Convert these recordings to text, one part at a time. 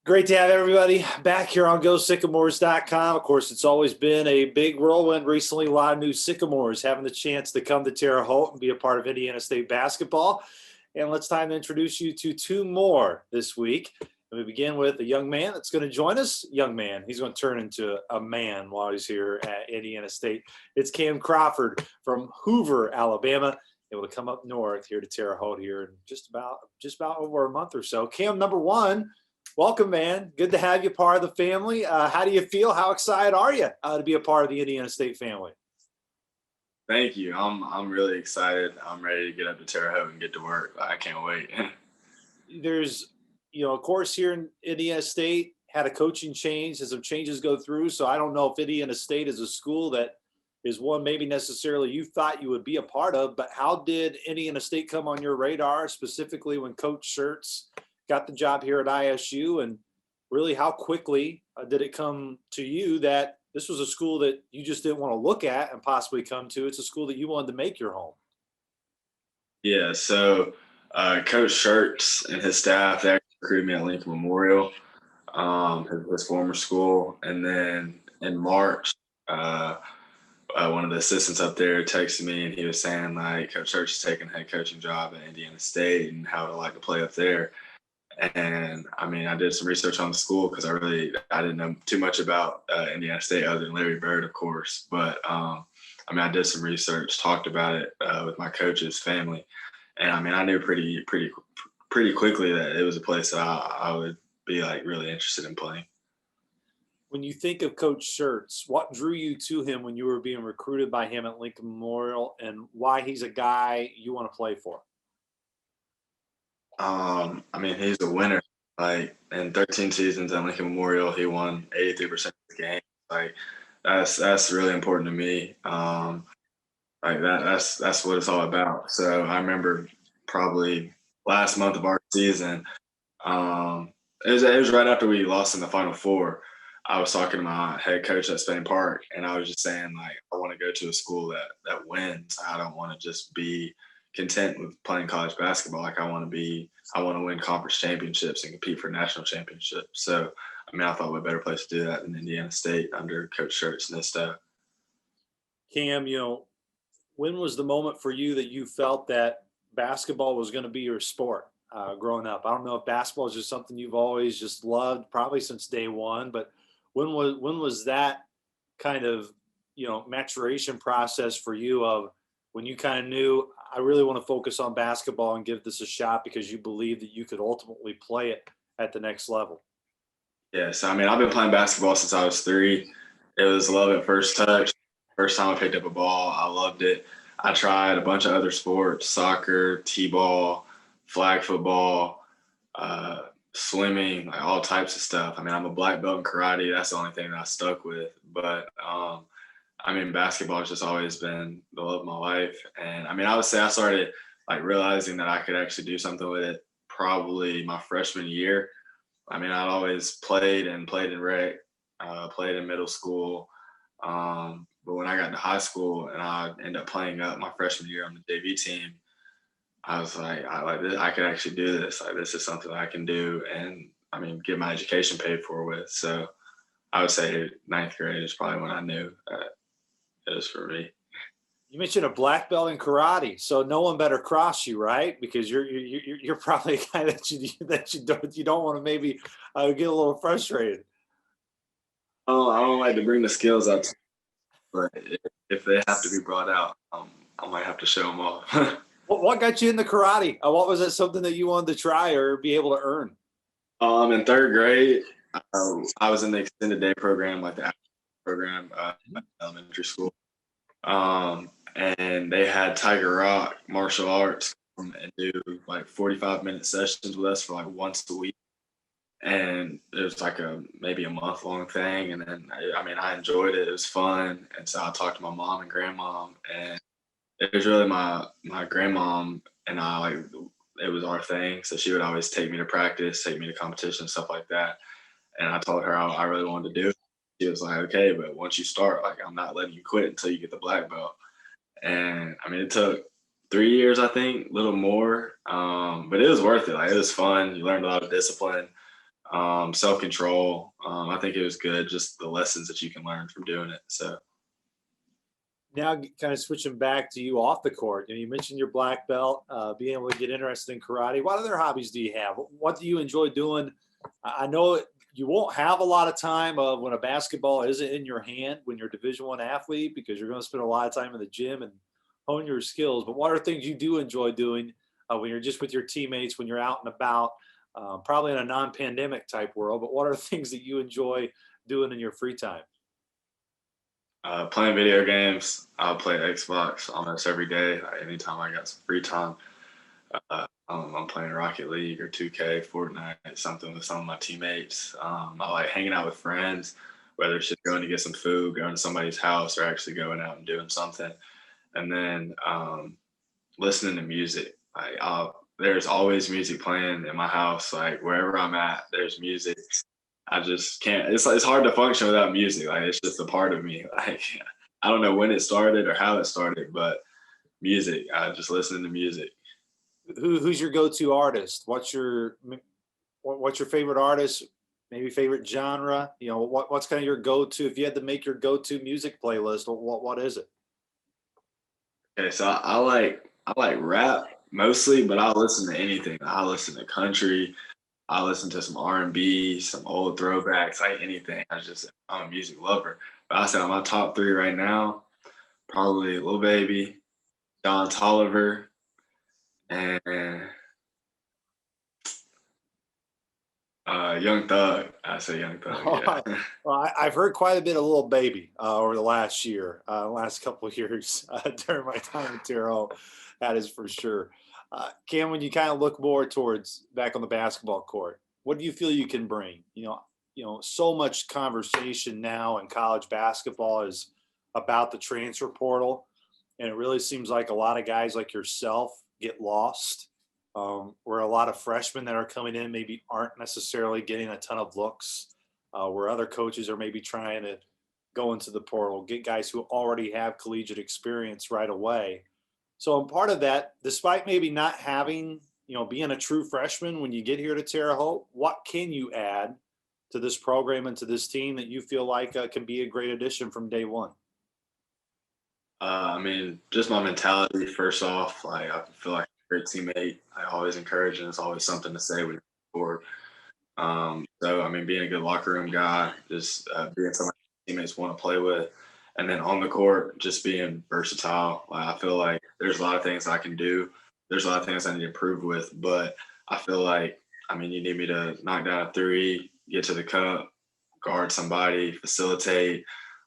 Great to have everybody back here on GoSycamores.com. Of course, it's always been a big whirlwind recently. A lot of new Sycamores having the chance to come to Terre Haute and be a part of Indiana State basketball. And it's time to introduce you to two more this week. And we begin with a young man that's going to join us. Young man. He's going to turn into a man while he's here at Indiana State. It's Cam Crawford from Hoover, Alabama. Able to come up north here to Terre Haute here in just about over a month or so. Cam, number one. Welcome, man. Good to have you part of the family. How do you feel? How excited are you to be a part of the Indiana State family? Thank you. I'm really excited. I'm ready to get up to Terre Haute and get to work. I can't wait. There's, of course, here in Indiana State had a coaching change as some changes go through. So I don't know if Indiana State is a school that is one maybe necessarily you thought you would be a part of, but how did Indiana State come on your radar, specifically when Coach Schertz got the job here at ISU, and really how quickly did it come to you that this was a school that you just didn't want to look at and possibly come to? It's a school that you wanted to make your home. Yeah, so Coach Schertz and his staff, they recruited me at Lincoln Memorial, his former school. And then in March, one of the assistants up there texted me, and he was saying, like, Coach Schertz is taking a head coaching job at Indiana State and how to like to play up there. And I mean, I did some research on the school because I didn't know too much about Indiana State other than Larry Bird, of course. But I did some research, talked about it with my coach's family, and I mean, I knew pretty quickly that it was a place that I would be like really interested in playing. When you think of Coach Schertz, what drew you to him when you were being recruited by him at Lincoln Memorial, and why he's a guy you want to play for? He's a winner. Like in 13 seasons at Lincoln Memorial, he won 83% of the game. Like that's really important to me. That's what it's all about. So I remember probably last month of our season, it was right after we lost in the Final Four. I was talking to my head coach at Spain Park, and I was just saying, like, I want to go to a school that wins. I don't want to just be content with playing college basketball. Like I want to win conference championships and compete for national championships. So, I thought what better place to do that than Indiana State under Coach Schertz and his staff. Cam, when was the moment for you that you felt that basketball was going to be your sport growing up? I don't know if basketball is just something you've always just loved, probably since day one, but when was that kind of, maturation process for you of when you kind of knew I really want to focus on basketball and give this a shot because you believe that you could ultimately play it at the next level? Yes. I've been playing basketball since I was 3. It was love at first touch. First time I picked up a ball, I loved it. I tried a bunch of other sports, soccer, t-ball, flag football, swimming, like all types of stuff. I'm a black belt in karate. That's the only thing that I stuck with. But, basketball has just always been the love of my life. And, I would say I started, like, realizing that I could actually do something with it probably my freshman year. I'd always played in rec, played in middle school. But when I got to high school and I ended up playing up my freshman year on the JV team, I was like, I could actually do this. Like, this is something I can do and, get my education paid for with. So I would say 9th grade is probably when I knew that it was for me. You mentioned a black belt in karate, so no one better cross you, right? Because you're probably a guy that you don't want to maybe get a little frustrated. Oh, I don't like to bring the skills out, but if they have to be brought out, I might have to show them off. What got you into karate? What was it, something that you wanted to try or be able to earn? In 3rd grade, I was in the extended day program, like the after program at elementary school. And they had Tiger Rock martial arts and do like 45-minute sessions with us for like once a week. And it was like maybe a month-long thing. And then, I enjoyed it. It was fun. And so I talked to my mom and grandmom, and it was really my grandmom and I, like, it was our thing. So she would always take me to practice, take me to competition, stuff like that. And I told her I really wanted to do it. She was like, okay, but once you start, like, I'm not letting you quit until you get the black belt. And it took 3 years, I think, a little more. But it was worth it. Like, it was fun. You learned a lot of discipline. self-control. I think it was good, just the lessons that you can learn from doing it. So Now, kind of switching back to you off the court, you mentioned your black belt, being able to get interested in karate. What other hobbies do you have? What do you enjoy doing? I know you won't have a lot of time when a basketball isn't in your hand when you're a Division I athlete because you're going to spend a lot of time in the gym and hone your skills. But what are things you do enjoy doing when you're just with your teammates, when you're out and about, probably in a non-pandemic type world? But what are things that you enjoy doing in your free time? playing video games, I'll play Xbox almost every day. Like, anytime I got some free time, I'm playing Rocket League or 2K, Fortnite, something with some of my teammates. I like hanging out with friends, whether it's just going to get some food, going to somebody's house, or actually going out and doing something. And then listening to music. There's always music playing in my house. Like wherever I'm at, there's music. I just can't. It's hard to function without music. Like it's just a part of me. Like I don't know when it started or how it started, but music. I just listen to music. Who's your go-to artist? What's your favorite artist? Maybe favorite genre? What's kind of your go-to? If you had to make your go-to music playlist, what is it? Okay, so I like rap mostly, but I listen to anything. I listen to country. I listen to some R&B, some old throwbacks, like anything. I'm a music lover. But I said on my top three right now, probably Lil Baby, Don Tolliver, and Young Thug. I say Young Thug, yeah. Well, I've heard quite a bit of Little Baby over the last year, last couple of years during my time in Terre Haute. That is for sure. Cam, when you kind of look more towards back on the basketball court, what do you feel you can bring? So much conversation now in college basketball is about the transfer portal, and it really seems like a lot of guys like yourself get lost. Where a lot of freshmen that are coming in maybe aren't necessarily getting a ton of looks, where other coaches are maybe trying to go into the portal, get guys who already have collegiate experience right away. So I'm part of that, despite maybe not having, being a true freshman when you get here to Terre Haute, what can you add to this program and to this team that you feel like can be a great addition from day one? I mean, just my mentality. First off, like I feel like a great teammate. I always encourage, and it's always something to say when you're bored. So I mean, being a good locker room guy, just being somebody teammates want to play with, and then on the court, just being versatile. Like I feel like there's a lot of things I can do. There's a lot of things I need to improve with, but I feel like I mean, you need me to knock down a three, get to the cup, guard somebody, facilitate,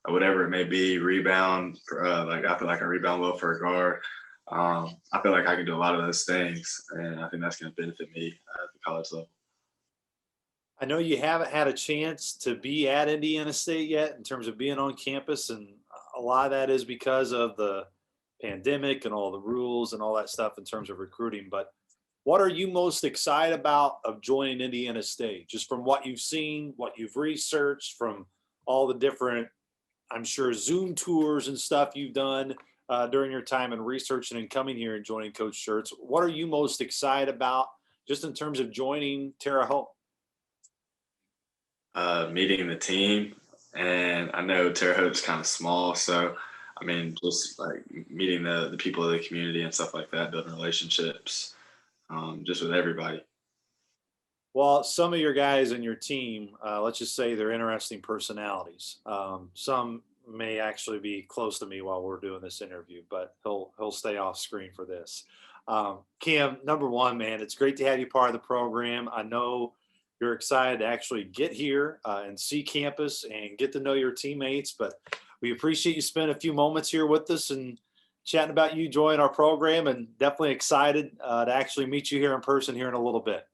whatever it may be, rebound. Like I feel like I rebound well for a guard. I feel like I can do a lot of those things, and I think that's going to benefit me at the college level. I know you haven't had a chance to be at Indiana State yet in terms of being on campus, and a lot of that is because of the pandemic and all the rules and all that stuff in terms of recruiting. But what are you most excited about of joining Indiana State? Just from what you've seen, what you've researched, from all the different, I'm sure, Zoom tours and stuff you've done during your time in researching and coming here and joining Coach Shirts. What are you most excited about just in terms of joining Terre Haute? Meeting the team, and I know Terre Haute's kind of small, so I mean, just like meeting the people of the community and stuff like that, building relationships, just with everybody. Well, some of your guys in your team, let's just say they're interesting personalities. Some may actually be close to me while we're doing this interview, but he'll stay off screen for this. Cam, number one, man, it's great to have you part of the program. I know you're excited to actually get here and see campus and get to know your teammates, but we appreciate you spending a few moments here with us and chatting about you joining our program, and definitely excited to actually meet you here in person here in a little bit.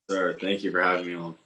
Sir, thank you for having me on.